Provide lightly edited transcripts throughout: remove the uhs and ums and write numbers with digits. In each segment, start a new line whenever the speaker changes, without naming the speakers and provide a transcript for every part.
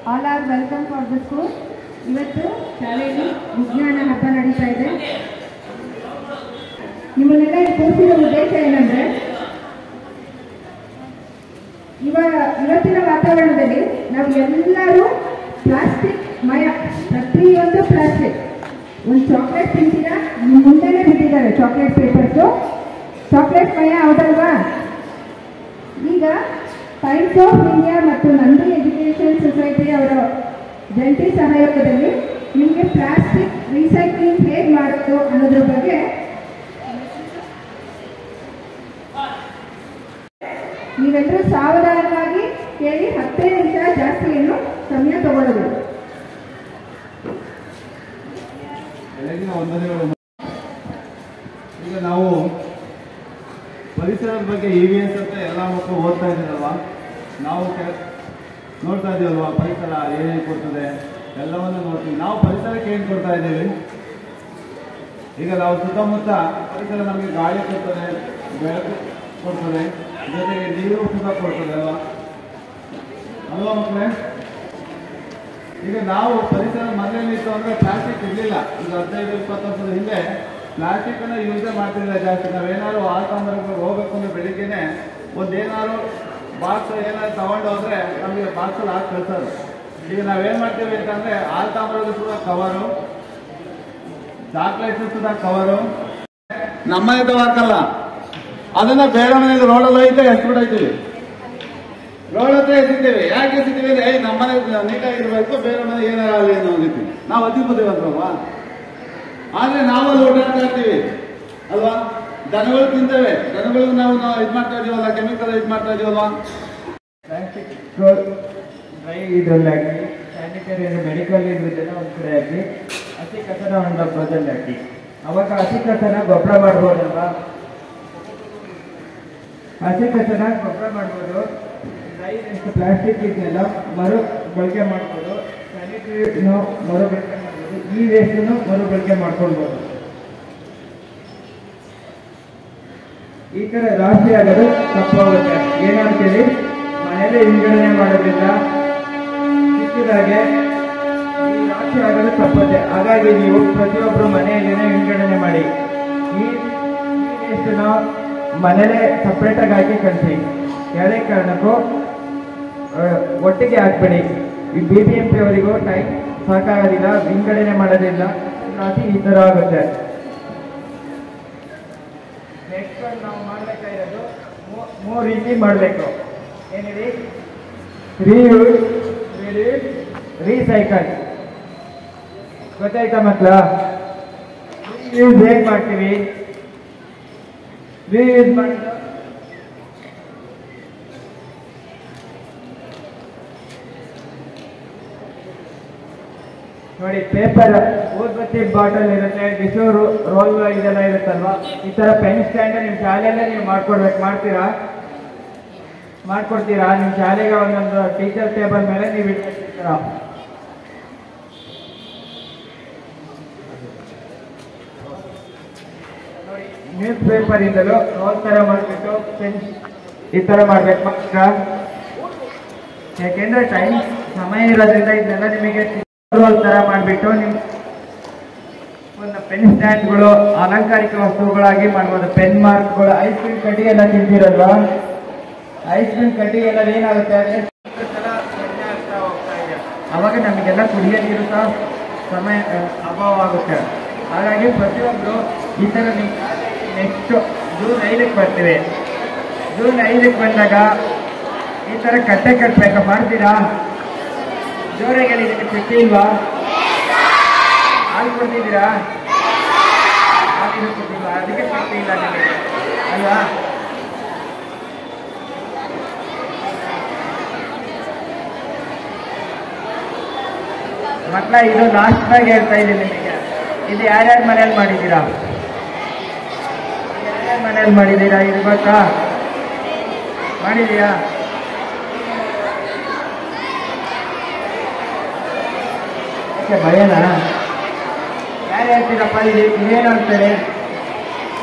All are welcome for the school. ಇವತ್ತು ಶಾಲೆಯಲ್ಲಿ ವಿಜ್ಞಾನ ಹಬ್ಬ ನಡೀತಾ ಇದೆ. ನಿಮ್ಮನ್ನೆಲ್ಲ ಕೂರಿಸಿದ ಉದ್ದೇಶ ಏನಂದ್ರೆ, ಇವತ್ತಿನ ವಾತಾವರಣದಲ್ಲಿ ನಾವು ಎಲ್ಲರೂ ಪ್ಲಾಸ್ಟಿಕ್ ಮಯ, ಪ್ರತಿಯೊಂದು ಪ್ಲಾಸ್ಟಿಕ್. ಒಂದು ಚಾಕ್ಲೇಟ್ ತಿಂತೀರಾ, ನಿಮ್ಮ ಮುಂದೆನೇ ಬಿಟ್ಟಿದ್ದಾರೆ ಚಾಕ್ಲೇಟ್ ಪೇಪರ್ಸು, ಚಾಕ್ಲೇಟ್ ಮಯ ಹೌದಲ್ವಾ? ಈಗ ಟೈಮ್ಸ್ ಆಫ್ ಇಂಡಿಯಾ ಮತ್ತು ನಂದಿ ಎಜುಕೇಷನ್ ಸೊಸೈಟಿ ಅವರ ಜಂಟಿ ಸಹಯೋಗದಲ್ಲಿ ನಿಮಗೆ ಪ್ಲಾಸ್ಟಿಕ್ ರೀಸೈಕ್ಲಿಂಗ್ ಹೇಗೆ ಮಾಡೋದು ಅನ್ನೋದ್ರ ಬಗ್ಗೆ ನೀವೆಲ್ಲರೂ ಸಾವಧಾನವಾಗಿ ಕೇಳಿ, 10 ನಿಮಿಷ, ಜಾಸ್ತಿ ಏನು ಸಮಯ ತಗೊಳ್ಳೋದು.
ಈಗ ನಾವು ಪರಿಸರದ ಬಗ್ಗೆ EVS ಅಂತ ಎಲ್ಲ ಮಕ್ಕಳು ಓದ್ತಾ ಇದ್ದೀರಲ್ವಾ, ನಾವು ನೋಡ್ತಾ ಇದ್ದೀವಲ್ವಾ ಪರಿಸರ ಏನೇನು ಕೊಡ್ತದೆ ಎಲ್ಲವನ್ನು ನೋಡ್ತೀವಿ. ನಾವು ಪರಿಸರಕ್ಕೆ ಏನು ಕೊಡ್ತಾ ಇದ್ದೀವಿ? ಈಗ ನಾವು ಸುತ್ತಮುತ್ತ ಪರಿಸರ ನಮಗೆ ಗಾಳಿ ಕೊಡ್ತದೆ, ಬೆಳಕು ಕೊಡ್ತದೆ, ಜೊತೆಗೆ ನೀರು ಸುಖ ಕೊಡ್ತದೆ ಅಲ್ವಾ ಮಕ್ಕಳೇ? ಈಗ ನಾವು ಪರಿಸರ ಮೊದಲೇನಿತ್ತು ಅಂದರೆ ಪ್ಲಾಸ್ಟಿಕ್ ಇರಲಿಲ್ಲ. ಈಗ 15-20 ವರ್ಷದ ಹಿಂದೆ ಪ್ಲಾಸ್ಟಿಕ್ ಅನ್ನು ಯೂಸೇ ಮಾಡ್ತಿಲ್ಲ ಜಾಸ್ತಿ. ನಾವೇನಾದ್ರು ಆಲ್ತಾಂಬರಕ್ಕೆ ಹೋಗ್ಬೇಕು ಅಂದ್ರೆ ಬೆಳಿಗ್ಗೆನೆ ಒಂದೇನಾದ್ರು ಬಾಕ್ಸ್ ಏನಾದ್ರು ತಗೊಂಡು ಹೋದ್ರೆ ನಮಗೆ ಬಾಕ್ಸಲ್ಲಿ ಹಾಕಿ ಕಳ್ಸೋದು. ಈಗ ನಾವೇನ್ ಮಾಡ್ತೀವಿ ಅಂತಂದ್ರೆ ಆಲ್ತಾಂಬರದ್ದು ಕೂಡ ಕವರು, ಚಾಕ್ಲೇಟ್ಸ್ ಕೂಡ ಕವರು ನಮ್ಮನೆ ಹಾಕಲ್ಲ, ಅದನ್ನ ಬೇರೆ ಮನೇಲಿ ರೋಡಲ್ಲಿ ಹೋಯ್ತಾ ಎಸ್ಬಿಡಾಯ್ತೀವಿ. ರೋಡ್ ಹತ್ರ ಎಸಿದ್ದೀವಿ. ಯಾಕೆ ಎಸಿದ್ದೀವಿ ಅಂದ್ರೆ ನಮ್ಮನೆ ನೀಟಾಗಿರ್ಬೇಕು, ಬೇರೆ ಮನೆ ಏನಾಗಲಿ ಅನ್ನೋ ರೀತಿ ನಾವು ಅತಿ ಬುದ್ಧಿವಂತರಲ್ವಾ? ಆದ್ರೆ ನಾವಲ್ಲಿ ಓಡಾಡ್ತಾ ಇರ್ತೀವಿ ಅಲ್ವಾ? ದನಗಳು ತಿಂತೇವೆ, ದನಗಳಿಗೆ ನಾವು ಇದು ಮಾಡ್ತಾ ಇದೀವಲ್ಲ, ಕೆಮಿಕಲ್ ಇದು ಮಾಡ್ತಾ ಇದೀವಲ್ವಾ?
ಪ್ಲಾಸ್ಟಿಕ್ ಡ್ರೈ ಇದ್ರಲ್ಲಿ ಹಾಕಿ, ಸ್ಯಾನಿಟರಿ ಅಂದರೆ ಮೆಡಿಕಲ್ ಇದ್ರದ್ದೆಲ್ಲ ಒಂದು ಕಡೆ ಹಾಕಿ, ಹಸಿ ಕಸನ ಒಂದು ಡಬ್ಬದಲ್ಲಿ ಹಾಕಿ. ಅವಾಗ ಹಸಿ ಕಸನ ಗೊಬ್ಬರ ಮಾಡ್ಬೋದಲ್ವಾ? ಹಸಿ ಕಸನ ಗೊಬ್ಬರ ಮಾಡ್ಬೋದು. ಡ್ರೈ ಪ್ಲಾಸ್ಟಿಕ್ ಇದನ್ನೆಲ್ಲ ಮರು ಬಳಕೆ ಮಾಡ್ಬೋದು. ಸ್ಯಾನಿಟರಿನೂ ಮರು ಬಳಕೆ ಮಾಡ್ಬೋದು, ಈ ವೇಸ್ಟನ್ನು ಮರು ಬಳಕೆ ಮಾಡ್ಕೊಳ್ಬೋದು. ಈ ಕಡೆ ರಾಶಿ ಆಗೋದು ತಪ್ಪಾಗುತ್ತೆ. ಏನಂತೇಳಿ ಮನೆಯಲ್ಲೇ ವಿಂಗಡಣೆ ಮಾಡೋದ್ರಿಂದ ಚಿಕ್ಕದಾಗೆ ಈ ರಾಶಿ ಆಗೋದು ತಪ್ಪುತ್ತೆ. ಹಾಗಾಗಿ ನೀವು ಪ್ರತಿಯೊಬ್ಬರು ಮನೆಯಲ್ಲೇನೆ ವಿಂಗಡಣೆ ಮಾಡಿ. ಈ ವೇಸ್ಟನ್ನು ಮನೇಲೆ ಸಪ್ರೇಟಾಗಿ ಹಾಕಿ ಕಳಿಸಿ. ಯಾವುದೇ ಕಾರಣಕ್ಕೂ ಒಟ್ಟಿಗೆ ಹಾಕ್ಬೇಡಿ. ಈ BBMP ಅವರಿಗೂ ಟೈಮ್ ಸಾಕಾಗೋದಿಲ್ಲ, ವಿಂಗಡಣೆ ಮಾಡೋದಿಲ್ಲ, ರಾಶಿ ಈ ಥರ ಆಗುತ್ತೆ. ನೆಕ್ಸ್ಟ್ ನಾವು ಮಾಡಬೇಕಾಗಿರೋದು 3 ರೀತಿ ಮಾಡಬೇಕು. ಏನಿದೆ? Reuse, reduce, recycle. ಗೊತ್ತಾಯ್ತಾ ಮಕ್ಕಳ? ರೀಯೂಸ್ ಹೇಗೆ ಮಾಡ್ತೀವಿ? ರೀಯೂಸ್ ಮಾಡಿದ ನೋಡಿ, ಪೇಪರ್ ಊದ್ಬತ್ತಿ ಬಾಟಲ್ ಇರುತ್ತೆ, ಟಿಶ್ಯೂ ರೋಲ್ ಇದೆಲ್ಲ ಇರುತ್ತಲ್ವಾ? ಈ ತರ ಪೆನ್ ಸ್ಟ್ಯಾಂಡ್ ನಿಮ್ಮ ಶಾಲೆಯಲ್ಲೇ ನೀವು ಮಾಡ್ಕೊಡ್ತೀರಾ? ನಿಮ್ಮ ಶಾಲೆಗೆ ಒಂದೊಂದು ಟೀಚರ್ ಟೇಬಲ್ ಮೇಲೆ ನೀವು ಇಟ್ಕೊಳ್ತೀರಾ? ನೋಡಿ, ನ್ಯೂಸ್ ಪೇಪರ್ ಇಂದಲೂ ರೋಲ್ ತರ ಮಾಡಿಬಿಟ್ಟು ಪೆನ್ ಈ ತರ ಮಾಡ್ಬೇಕು ಮಕ್ಕಳ. ಯಾಕೆಂದ್ರೆ ಟೈಮ್ ಸಮಯ ಇರೋದ್ರಿಂದ ಇದನ್ನೆಲ್ಲ ನಿಮಗೆ ರೋಲ್ ತರ ಮಾಡಿಬಿಟ್ಟು ನಿಮ್ಮ ಒಂದು ಪೆನ್ ಸ್ಟ್ಯಾಂಡ್ಗಳು ಅಲಂಕಾರಿಕ ವಸ್ತುಗಳಾಗಿ ಮಾಡ್ಬೋದು. ಪೆನ್ ಮಾರ್ಕ್ಗಳು, ಐಸ್ ಕ್ರೀಮ್ ಕಡ್ಡಿ ಎಲ್ಲ ತಿಂತಿರಲ್ವಾ? ಐಸ್ ಕ್ರೀಮ್ ಕಡ್ಡಿ ಎಲ್ಲ ಏನಾಗುತ್ತೆ ಅಂದರೆ ಆಗ್ತಾ ಹೋಗ್ತಾ ಇದೆ. ಅವಾಗ ನಮಗೆಲ್ಲ ಕುಡಿಯೋ ನೀರು ಸಹ ಸಮಯ ಅಭಾವ ಆಗುತ್ತೆ. ಹಾಗಾಗಿ ಪ್ರತಿಯೊಬ್ಬರು ಈ ಥರ ನೆಕ್ಸ್ಟ್ ಜೂನ್ 5ಕ್ಕೆ ಬರ್ತೀವಿ. ಜೂನ್ 5ಕ್ಕೆ ಬಂದಾಗ ಈ ಥರ ಕಟ್ಟೆ ಕಟ್ಟಬೇಕು. ಮಾಡ್ತೀರಾ? ಜೋರಾಗಿ ಹೇಳಿದ್ದೀನಿ. ಪೆಟ್ಟಿ ಇಲ್ವಾ? ಹಾಲು ಕೊಡ್ತಿದ್ದೀರಾ? ಹಾಲು ಕೊಡ್ತಿಲ್ವಾ? ಅದಕ್ಕೆ ಪೆಟ್ಟಿ ಇಲ್ಲ ನಿಮಗೆ ಅಲ್ವಾ? ಮಕ್ಕಳ, ಇದು ಲಾಸ್ಟಾಗಿ ಹೇಳ್ತಾ ಇದ್ದೀನಿ ನಿಮಗೆ. ಇದು ಯಾರ್ಯಾರ ಮನೇಲಿ ಮಾಡಿದ್ದೀರಾ? ಯಾರ್ಯಾರ ಮನೇಲಿ ಮಾಡಿದ್ದೀರಾ? ಇದು ಗೊತ್ತಾ? ಮಾಡಿದೀಯಾ? ಭಯನಾ? ಯಾರು ಹೇಳ್ತೀರಪ್ಪ? ಇದೇನು ಅಂತಾರೆ?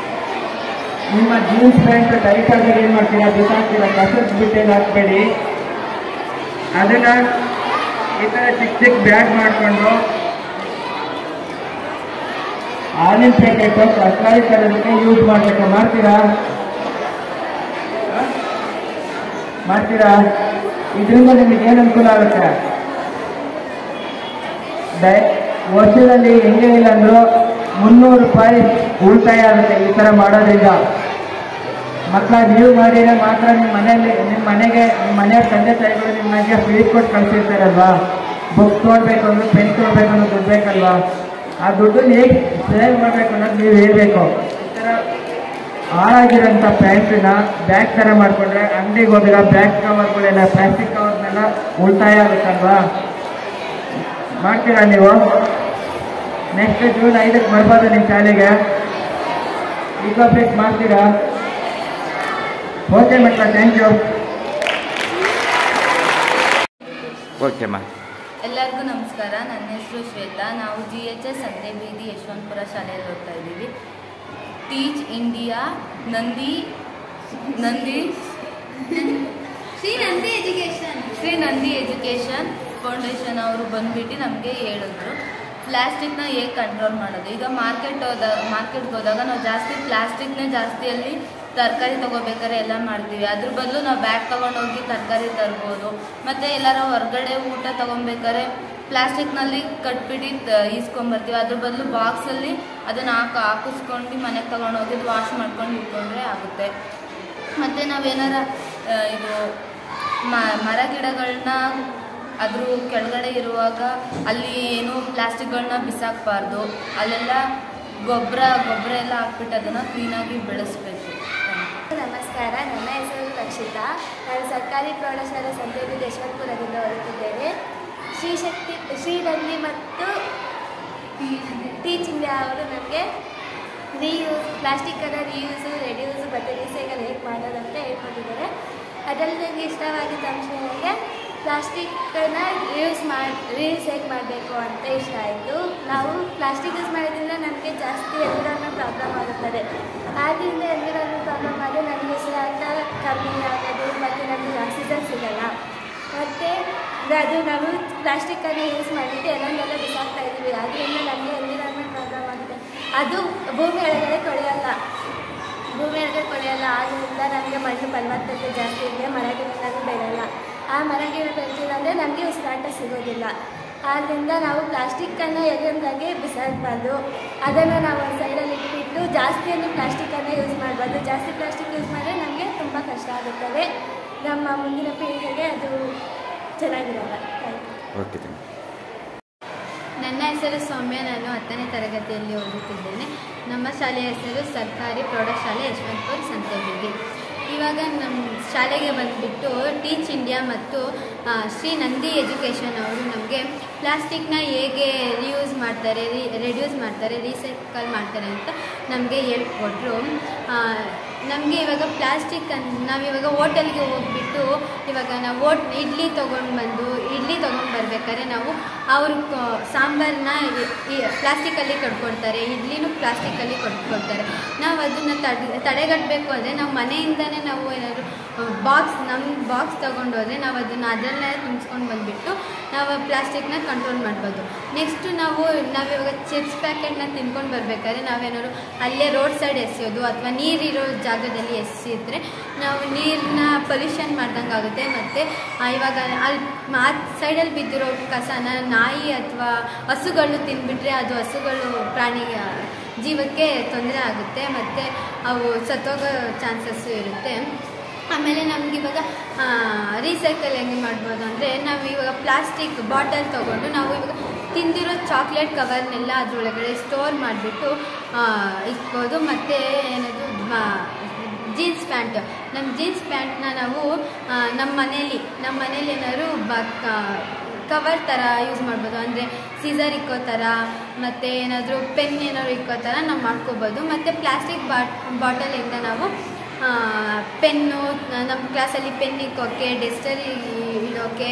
ನಿಮ್ಮ ಜೀನ್ಸ್ ಪ್ಯಾಂಟ್ ಟೈಟ್ ಆದಾಗ ಏನು ಮಾಡ್ತೀರಾ? ಬಿಸಾಕ್ತೀರಾ? ಕಸದ ಬಿಟ್ಟೇನು ಹಾಕ್ಬೇಡಿ. ಅದನ್ನ ಈ ಥರ ಚಿಕ್ಕ ಚಿಕ್ಕ ಬ್ಯಾಗ್ ಮಾಡಿಕೊಂಡು ಹಾಲಿನ ಪ್ಯಾಕೆಟು ತರಕಾರಿ ತರೋದಕ್ಕೆ ಯೂಸ್ ಮಾಡಬೇಕು. ಮಾಡ್ತೀರಾ? ಇದರಿಂದ ನಿಮಗೆ ಏನು ಅನುಕೂಲ ಆಗುತ್ತೆ? ವರ್ಷದಲ್ಲಿ ಹೆಂಗೆ ಇಲ್ಲ ಅಂದರೂ 300 ರೂಪಾಯಿ ಉಳಿತಾಯ ಆಗುತ್ತೆ ಈ ಥರ ಮಾಡೋದ್ರಿಂದ. ಮಕ್ಕಳ ನೀವು ಮಾಡಿದ್ರೆ ಮಾತ್ರ ನಿಮ್ಮ ಮನೆಯವ್ರ ತಂದೆ ತಾಯಿಗಳು ನಿಮಗೆ ಫೀಸ್ ಕೊಟ್ಟು ಕಳಿಸಿರ್ತಾರಲ್ವಾ, ಬುಕ್ ತೊಗೊಳ್ಬೇಕು ಅಂದ್ರೆ ಪೆನ್ ತೊಗೊಳ್ಬೇಕು ಅನ್ನೋದು ದುಡ್ಡು ಬೇಕಲ್ವಾ, ಆ ದುಡ್ಡನ್ನು ಹೇಗೆ ಸೇವ್ ಮಾಡಬೇಕು ಅನ್ನೋದು ನೀವು ಹೇಳ್ಬೇಕು. ಈ ಥರ ಹಾಳಾಗಿರೋಂಥ ಪ್ಯಾಂಟನ್ನ ಬ್ಯಾಗ್ ಥರ ಮಾಡಿಕೊಂಡ್ರೆ ಅಂಗಡಿಗೆ ಹೋದಾಗ ಬ್ಯಾಗ್ ಕವರ್ಗಳೆಲ್ಲ ಪ್ಲಾಸ್ಟಿಕ್ ಕವರ್ನೆಲ್ಲ ಉಳಿತಾಯ ಆಗುತ್ತಲ್ವಾ? ಮಾಡ್ತೀರಾ ನೀವು? ನೆಕ್ಸ್ಟ್ ಜೂನ್ 5ಕ್ಕೆ ಬರ್ಬೋದು ನಿಮ್ಮ ಶಾಲೆಗೆ. ಈಗೋ ಬ್ರೇಕ್ ಮಾಡ್ತೀರಾ? ಓಕೆ ಮಕ್ಕಳ, ಥ್ಯಾಂಕ್ ಯು. ಓಕೆ ಮಾ.
ಎಲ್ಲರಿಗೂ ನಮಸ್ಕಾರ. ನನ್ನ ಹೆಸರು ಶ್ವೇತಾ. ನಾವು GHS ಸಂತೆ ಬೀದಿ ಯಶವಂತಪುರ ಶಾಲೆಯಲ್ಲಿ ಓದ್ತಾ ಇದ್ದೀವಿ. Teach India Shri Nandi education foundation ಅವರು ಬಂದ್ಬಿಟ್ಟು ನಮಗೆ ಹೇಳಿದ್ರು ಪ್ಲಾಸ್ಟಿಕ್ನ ಹೇಗೆ ಕಂಟ್ರೋಲ್ ಮಾಡೋದು. ಈಗ ಮಾರ್ಕೆಟ್ಗೆ ಹೋದಾಗ ನಾವು ಜಾಸ್ತಿ ಪ್ಲಾಸ್ಟಿಕ್ನೇ ಜಾಸ್ತಿಯಲ್ಲಿ ತರಕಾರಿ ತೊಗೋಬೇಕಾದ್ರೆ ಎಲ್ಲ ಮಾಡ್ತೀವಿ. ಅದ್ರ ಬದಲು ನಾವು ಬ್ಯಾಗ್ ತೊಗೊಂಡೋಗಿ ತರಕಾರಿ ತರ್ಬೋದು. ಮತ್ತು ಎಲ್ಲರ ಹೊರಗಡೆ ಊಟ ತೊಗೊಬೇಕಾದ್ರೆ ಪ್ಲಾಸ್ಟಿಕ್ನಲ್ಲಿ ಕಟ್ಬಿಟ್ಟು ಈಸ್ಕೊಂಬರ್ತೀವಿ. ಅದ್ರ ಬದಲು ಬಾಕ್ಸಲ್ಲಿ ಅದನ್ನು ಹಾಕಿಸ್ಕೊಂಡು ಮನೆಗೆ ತೊಗೊಂಡೋಗಿ ವಾಶ್ ಮಾಡ್ಕೊಂಡು ಇಟ್ಕೊಂಡ್ರೆ ಆಗುತ್ತೆ. ಮತ್ತು ನಾವೇನಾರ ಇದು ಮರ ಗಿಡಗಳನ್ನ ಅದ್ರ ಕೆಳಗಡೆ ಇರುವಾಗ ಅಲ್ಲಿ ಏನು ಪ್ಲಾಸ್ಟಿಕ್ಗಳನ್ನ ಬಿಸಾಕಬಾರ್ದು. ಅಲ್ಲೆಲ್ಲ ಗೊಬ್ಬರ ಎಲ್ಲ ಹಾಕ್ಬಿಟ್ಟು ಅದನ್ನು ಕ್ಲೀನಾಗಿ ಬೆಳೆಸಬೇಕು.
ನಮಸ್ಕಾರ, ನನ್ನ ಹೆಸರು ರಕ್ಷಿತಾ. ನಾನು ಸರ್ಕಾರಿ ಪ್ರೌಢಶಾಲೆ ಸಂತೆ ಬೀದಿ ಯಶವಂತಪುರದಿಂದ ಓದುತ್ತಿದ್ದೇನೆ. ಶ್ರೀ ನಂದಿ ಮತ್ತು ಟೀಚ್ ಇಂಡಿಯಾ ಅವರು ನಮಗೆ ಪ್ಲಾಸ್ಟಿಕ್ಕನ್ನು ರೆಡ್ಯೂಸು ಮತ್ತು ರೀಸೈಕಲ್ ಹೇಗೆ ಮಾಡೋದಂತ ಹೇಳ್ಕೊಟ್ಟಿದ್ದಾರೆ. ಅದರಲ್ಲಿ ನನಗೆ ಇಷ್ಟವಾಗಿದ್ದ ಅಂಶ ನನಗೆ ಪ್ಲಾಸ್ಟಿಕ್ಕನ್ನು ರೀಯೂಸ್ ಹೇಗೆ ಮಾಡಬೇಕು ಅಂತ ಇಷ್ಟ ಆಯಿತು. ನಾವು ಪ್ಲಾಸ್ಟಿಕ್ ಯೂಸ್ ಮಾಡೋದ್ರಿಂದ ನಮಗೆ ಜಾಸ್ತಿ ಎನ್ವಿರಾನ್ಮೆಂಟ್ ಪ್ರಾಬ್ಲಮ್ ಆಗುತ್ತದೆ. ಆದ್ದರಿಂದ ಎನ್ವಿರಾನ್ಮೆಂಟ್ ಪ್ರಾಬ್ಲಮ್ ಆದರೆ ನಮಗೆ ಉಸಿರಾಟ ಕಮ್ಮಿ ಆಗೋದು ಮತ್ತು ನಮಗೆ ಆಕ್ಸಿಜನ್ ಸಿಗಲ್ಲ. ಮತ್ತು ಅದು ನಾವು ಪ್ಲಾಸ್ಟಿಕ್ಕನ್ನು ಯೂಸ್ ಮಾಡಿಬಿಟ್ಟು ಎಲ್ಲನೆಲ್ಲ ಬಿಸಾಕ್ತಾ ಇದ್ದೀವಿ. ಆದ್ದರಿಂದ ನಮಗೆ ಎನ್ವಿರಾನ್ಮೆಂಟ್ ಪ್ರಾಬ್ಲಮ್ ಆಗುತ್ತೆ. ಅದು ಭೂಮಿ ಒಳಗಡೆ ಕೊಳೆಯಲ್ಲ. ಆದ್ದರಿಂದ ನಮಗೆ ಮಣ್ಣು ಫಲವತ್ತತೆ ಜಾಸ್ತಿ ಇದೆ, ಮರಗಿಡಗಳು ಬೆಳೆಯಲ್ಲ. ಆ ಮರಗಿಡ ಬೆಳೆದಿಲ್ಲ ಅಂದರೆ ನಮಗೆ ಉಸಿರಾಟ ಸಿಗೋದಿಲ್ಲ. ಆದ್ದರಿಂದ ನಾವು ಪ್ಲಾಸ್ಟಿಕ್ಕನ್ನು ಎಲ್ಲಿಂದಾಗೆ ಬಿಸಾಡಬಾರ್ದು. ಅದನ್ನು ನಾವು ಒಂದು ಸೈಡಲ್ಲಿ ಇಟ್ಬಿಟ್ಟು ಜಾಸ್ತಿಯನ್ನು ಪ್ಲಾಸ್ಟಿಕ್ಕನ್ನು ಯೂಸ್ ಮಾಡಬಾರ್ದು. ಜಾಸ್ತಿ ಪ್ಲಾಸ್ಟಿಕ್ ಯೂಸ್ ಮಾಡಿದ್ರೆ ನಮಗೆ ತುಂಬ ಕಷ್ಟ ಆಗುತ್ತದೆ. ನಮ್ಮ ಮುಂದಿನ ಪೀಳಿಗೆಗೆ ಅದು ಚೆನ್ನಾಗಿರಲ್ಲ.
ಓಕೆ.
ನನ್ನ ಹೆಸರು ಸೌಮ್ಯ. ನಾನು 10ನೇ ತರಗತಿಯಲ್ಲಿ ಓದುತ್ತಿದ್ದೇನೆ. ನಮ್ಮ ಶಾಲೆಯ ಹೆಸರು ಸರ್ಕಾರಿ ಪ್ರೌಢಶಾಲೆ ಯಶವಂತಪುರ ಸಂತೆ ಬೀದಿ. ಇವಾಗ ನಮ್ಮ ಶಾಲೆಗೆ ಬಂದುಬಿಟ್ಟು ಟೀಚ್ ಇಂಡಿಯಾ ಮತ್ತು ಶ್ರೀ ನಂದಿ ಎಜುಕೇಷನ್ ಅವರು ನಮಗೆ ಪ್ಲಾಸ್ಟಿಕ್ನ ಹೇಗೆ ರಿಯೂಸ್ ಮಾಡ್ತಾರೆ, ರೆಡ್ಯೂಸ್ ಮಾಡ್ತಾರೆ, ರೀಸೈಕಲ್ ಮಾಡ್ತಾರೆ ಅಂತ ನಮಗೆ ಹೇಳ್ಕೊಟ್ರು. ನಮಗೆ ಇವಾಗ ಪ್ಲಾಸ್ಟಿಕ್ಕನ್ನು ನಾವಿವಾಗ ಹೋಟೆಲ್ಗೆ ಹೋಗ್ಬಿಟ್ಟು ಇವಾಗ ನಾವು ಇಡ್ಲಿ ತೊಗೊಂಡು ಬರ್ಬೇಕಾದ್ರೆ ನಾವು ಅವರು ಸಾಂಬಾರನ್ನ ಪ್ಲಾಸ್ಟಿಕಲ್ಲಿ ಕಟ್ಕೊಡ್ತಾರೆ, ಇಡ್ಲಿನೂ ಪ್ಲಾಸ್ಟಿಕಲ್ಲಿ ಕಟ್ಕೊಡ್ತಾರೆ. ನಾವು ಅದನ್ನು ತಡೆಗಟ್ಟಬೇಕು ಅಂದರೆ ನಾವು ಮನೆಯಿಂದನೇ ನಾವು ಏನಾದರೂ ನಮ್ಮ ಬಾಕ್ಸ್ ತೊಗೊಂಡೋದ್ರೆ ನಾವು ಅದರಲ್ಲೇ ತುಂಬಿಸ್ಕೊಂಡು ಬಂದುಬಿಟ್ಟು ನಾವು ಪ್ಲಾಸ್ಟಿಕ್ನ ಕಂಟ್ರೋಲ್ ಮಾಡ್ಬೋದು. ನೆಕ್ಸ್ಟು ನಾವಿವಾಗ ಚಿಪ್ಸ್ ಪ್ಯಾಕೆಟ್ನ ತಿನ್ಕೊಂಡು ಬರ್ಬೇಕಾದ್ರೆ ನಾವೇನಾದ್ರು ಅಲ್ಲೇ ರೋಡ್ ಸೈಡ್ ಎಸೆಯೋದು ಅಥವಾ ನೀರಿರೋ ಜಾಗದಲ್ಲಿ ಎಸೆಯಿದ್ರೆ ನಾವು ನೀರನ್ನ ಪೊಲ್ಯೂಷನ್ ಮಾಡ್ದಂಗೆ ಆಗುತ್ತೆ. ಮತ್ತು ಇವಾಗ ಅಲ್ಲಿ ಆ ಸೈಡಲ್ಲಿ ಬಿದ್ದಿರೋ ಕಸನ ನಾಯಿ ಅಥವಾ ಹಸುಗಳು ತಿಂದ್ಬಿಟ್ರೆ ಅದು ಹಸುಗಳು ಜೀವಕ್ಕೆ ತೊಂದರೆ ಆಗುತ್ತೆ ಮತ್ತು ಅವು ಸತ್ತೋಗೋ ಚಾನ್ಸಸ್ಸು ಇರುತ್ತೆ. ಆಮೇಲೆ ನಮಗಿವಾಗ ರೀಸೈಕಲ್ ಹೆಂಗೆ ಮಾಡ್ಬೋದು ಅಂದರೆ ನಾವು ಇವಾಗ ಪ್ಲಾಸ್ಟಿಕ್ ಬಾಟಲ್ ತೊಗೊಂಡು ನಾವು ಇವಾಗ ತಿಂದಿರೋ ಚಾಕ್ಲೇಟ್ ಕವರ್ನೆಲ್ಲ ಅದರೊಳಗಡೆ ಸ್ಟೋರ್ ಮಾಡಿಬಿಟ್ಟು ಇಕ್ಬೋದು. ಮತ್ತು ಏನದು ಜೀನ್ಸ್ ಪ್ಯಾಂಟ್, ನಮ್ಮ ಜೀನ್ಸ್ ಪ್ಯಾಂಟ್ನ ನಾವು ನಮ್ಮ ಮನೇಲಿ ಏನಾದ್ರು ಕವರ್ ಥರ ಯೂಸ್ ಮಾಡ್ಬೋದು. ಅಂದರೆ ಸೀಸರ್ ಇಕ್ಕೋ ಥರ ಮತ್ತು ಏನಾದರೂ ಪೆನ್ ಏನಾದ್ರು ಇಕ್ಕೋ ಥರ ನಾವು ಮಾಡ್ಕೋಬೋದು. ಮತ್ತು ಪ್ಲಾಸ್ಟಿಕ್ ಬಾಟಲಿಂದ ನಾವು ಪೆನ್ನು, ನಮ್ಮ ಕ್ಲಾಸಲ್ಲಿ ಪೆನ್ ಇಕ್ಕೋಕ್ಕೆ, ಡಸ್ಟರ್ ಇಡೋಕ್ಕೆ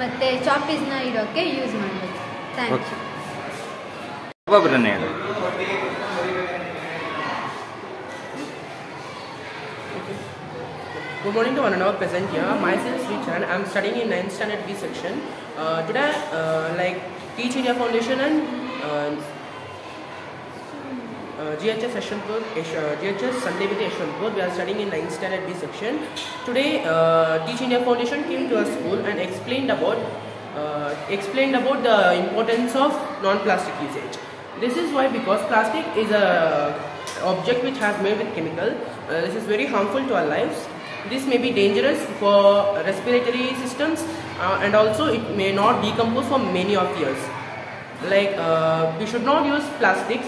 ಮತ್ತು ಚಾಪೀಸ್ನ ಇಡೋಕ್ಕೆ ಯೂಸ್ ಮಾಡ್ಬೋದು. Thank you.
Good morning to one and all present here. Myself is Richard. I am studying in 9th standard B section. Today, Teach India Foundation and GHS Sandeviti Yeshwantpur, we are studying in 9th standard B section. Today, Teach India Foundation came to our school and explained about the importance of non-plastic usage. This is why, because plastic is a object which has made with chemical. This is very harmful to our lives. This may be dangerous for respiratory systems and also it may not decompose for many of years. Like we should not use plastics.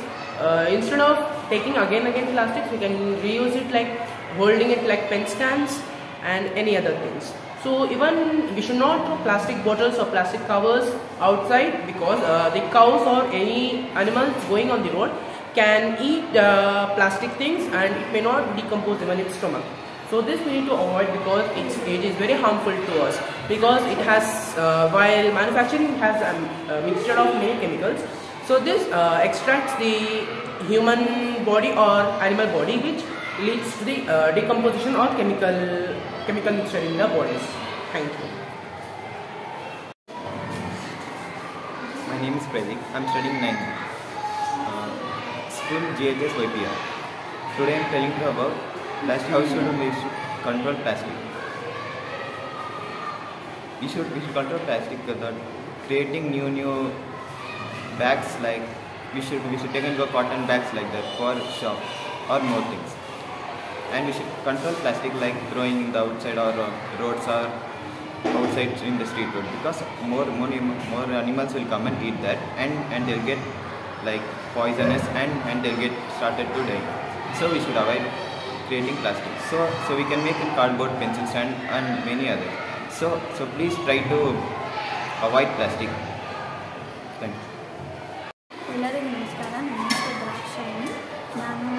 Instead of taking again plastics, we can reuse it, like holding it like pen stands and any other things. So even we should not throw plastic bottles or plastic covers outside, because the cows or any animals going on the road can eat plastic things and it may not decompose even its stomach. So this we need to avoid, because it is very harmful to us, because it has while manufacturing it has a mixture of many chemicals. So this extracts the human body or animal body, which leads to the decomposition or chemical mixture in the bodies. Thank you.
My name is Pratik. I am studying 9th. School GHS YPR. Today I am telling you about plastic. How should we control plastic? We should control plastic without creating new bags, like we should take and go cotton bags like that for shop or more things. And we should control plastic like throwing in the outside or roads or outside in the street road, because more animals will come and eat that, and they'll get like poisonous and they'll get started to die. So we should avoid creating plastic. So we can make in cardboard, pencils and many others. So please try to avoid plastic. Thank you.
ಎಲ್ಲರಿಗೂ ನಮಸ್ಕಾರ. ನನ್ನ ಹೆಸರು ದ್ರಾಕ್ಷಾಯಣಿ. ನಾನು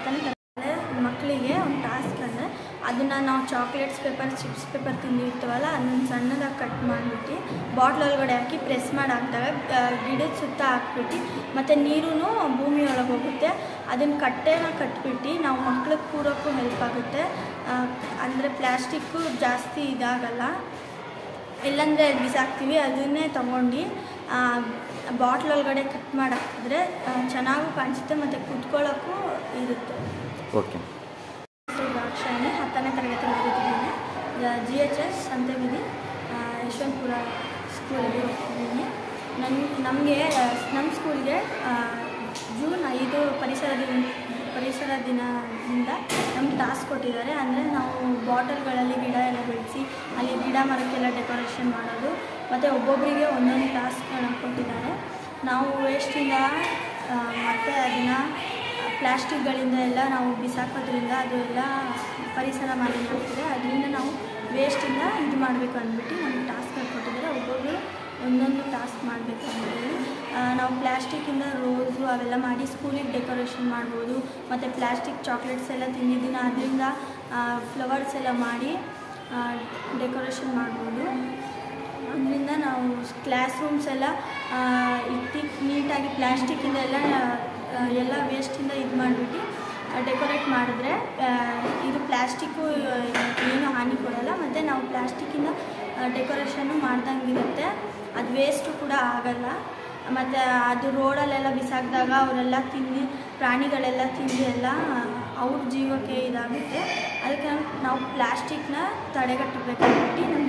10ನೇ ತರಗತಿಯಲ್ಲಿ ಮಕ್ಕಳಿಗೆ ಒಂದು task ಅಂದರೆ, ಅದನ್ನು ನಾವು ಚಾಕ್ಲೇಟ್ಸ್ ಪೇಪರ್, ಚಿಪ್ಸ್ ಪೇಪರ್ ತಿಂದಿರ್ತೀವಲ್ಲ, ಅದನ್ನು ಸಣ್ಣದಾಗಿ ಕಟ್ ಮಾಡಿಬಿಟ್ಟು ಬಾಟ್ಲ್ ಒಳಗಡೆ ಹಾಕಿ ಪ್ರೆಸ್ ಮಾಡಿ ಹಾಕ್ದಾಗ ಗಿಡದ ಸುತ್ತ ಹಾಕ್ಬಿಟ್ಟು, ಮತ್ತು ನೀರೂ ಭೂಮಿಯೊಳಗೆ ಹೋಗುತ್ತೆ. ಅದನ್ನು ಕಟ್ಬಿಟ್ಟು ನಾವು ಮಕ್ಳಿಗೆ ಕೂರೋಕ್ಕೂ ಹೆಲ್ಪ್ ಆಗುತ್ತೆ. ಅಂದರೆ ಪ್ಲ್ಯಾಸ್ಟಿಕ್ಕು ಜಾಸ್ತಿ ಇದಾಗಲ್ಲ. ಇಲ್ಲಾಂದರೆ ಬಿಸಾಕ್ತೀವಿ, ಅದನ್ನೇ ತೊಗೊಂಡು ಬಾಟ್ಲ್ ಒಳಗಡೆ ಕಟ್ ಮಾಡಿ ಹಾಕಿದ್ರೆ ಚೆನ್ನಾಗೂ ಕಾಣಿಸುತ್ತೆ ಮತ್ತು ಕುತ್ಕೊಳ್ಳೋಕ್ಕೂ ಇರುತ್ತೆ.
ಓಕೆ.
ದಾಕ್ಷಾಯಣಿ 10ನೇ ತರಗತಿ ಓದುತ್ತಿದ್ದೀನಿ. GHS ಸಂತೆಬೀದಿ ಯಶವಂತಪುರ ಸ್ಕೂಲಲ್ಲಿ ಓದ್ತಿದ್ದೀನಿ. ನಮಗೆ ನಮ್ಮ ಸ್ಕೂಲ್ಗೆ ಜೂನ್ 5 ಪರಿಸರ ದಿನದಿಂದ ನಮ್ಗೆ ಟಾಸ್ಕ್ ಕೊಟ್ಟಿದ್ದಾರೆ. ಅಂದರೆ ನಾವು ಬಾಟಲ್ಗಳಲ್ಲಿ ಗಿಡ ಎಲ್ಲ ಬೆಳೆಸಿ ಅಲ್ಲಿ ಗಿಡ ಮರಕ್ಕೆಲ್ಲ ಡೆಕೋರೇಷನ್ ಮಾಡೋದು, ಮತ್ತು ಒಬ್ಬೊಬ್ಬರಿಗೆ ಒಂದೊಂದು ಟಾಸ್ಕ್ಗಳನ್ನ ಕೊಟ್ಟಿದ್ದಾರೆ. ನಾವು ವೇಸ್ಟಿಂದ ಮತ್ತು ಅದನ್ನು ಪ್ಲ್ಯಾಸ್ಟಿಕ್ಗಳಿಂದ ಎಲ್ಲ ನಾವು ಬಿಸಾಕೋದ್ರಿಂದ ಅದು ಎಲ್ಲ ಪರಿಸರ ಮಾಲಿನ್ಯ ಆಗ್ತದೆ. ಅದರಿಂದ ನಾವು ವೇಸ್ಟಿಂದ ಇದು ಮಾಡಬೇಕು ಅಂದ್ಬಿಟ್ಟು ನಮಗೆ ಟಾಸ್ಕ್ಗಳು ಕೊಟ್ಟಿದ್ದಾರೆ. ಒಬ್ಬೊಬ್ಬರು ಒಂದೊಂದು ಟಾಸ್ಕ್ ಮಾಡಬೇಕು ಅಂದ್ಬಿಟ್ಟು ನಾವು ಪ್ಲ್ಯಾಸ್ಟಿಕ್ಕಿಂದ ರೋಸು ಅವೆಲ್ಲ ಮಾಡಿ ಸ್ಕೂಲಿಗೆ ಡೆಕೋರೇಷನ್ ಮಾಡ್ಬೋದು. ಮತ್ತು ಪ್ಲ್ಯಾಸ್ಟಿಕ್ ಚಾಕ್ಲೇಟ್ಸ್ ಎಲ್ಲ ತಿಂದಿದ್ದೀನಿ, ಅದರಿಂದ ಫ್ಲವರ್ಸ್ ಎಲ್ಲ ಮಾಡಿ ಡೆಕೋರೇಷನ್ ಮಾಡ್ಬೋದು. ಅದರಿಂದ ನಾವು ಕ್ಲಾಸ್ ರೂಮ್ಸ್ ಎಲ್ಲ ನೀಟಾಗಿ ಪ್ಲ್ಯಾಸ್ಟಿಕ್ಕಿಂದ ಎಲ್ಲ ವೇಸ್ಟಿಂದ ಇದು ಮಾಡಿಬಿಟ್ಟು ಡೆಕೋರೇಟ್ ಮಾಡಿದ್ರೆ ಇದು ಪ್ಲ್ಯಾಸ್ಟಿಕ್ಕು ಏನೂ ಹಾನಿ ಕೊಡೋಲ್ಲ. ಮತ್ತು ನಾವು ಪ್ಲ್ಯಾಸ್ಟಿಕ್ಕಿಂದ ಡೆಕೋರೇಷನ್ನು ಮಾಡ್ದಂಗಿರುತ್ತೆ, ಅದು ವೇಸ್ಟು ಕೂಡ ಆಗಲ್ಲ. ಮತ್ತು ಅದು ರೋಡಲ್ಲೆಲ್ಲ ಬಿಸಾಕಿದಾಗ ಅವರೆಲ್ಲ ಪ್ರಾಣಿಗಳೆಲ್ಲ ತಿಂದು ಎಲ್ಲ ಅವ್ರ ಜೀವಕ್ಕೆ ಇದಾಗುತ್ತೆ. ಅದಕ್ಕೆ ನಾವು ಪ್ಲ್ಯಾಸ್ಟಿಕ್ನ ತಡೆಗಟ್ಟಬೇಕಂದ್ಬಿಟ್ಟು ನಮ್ಮ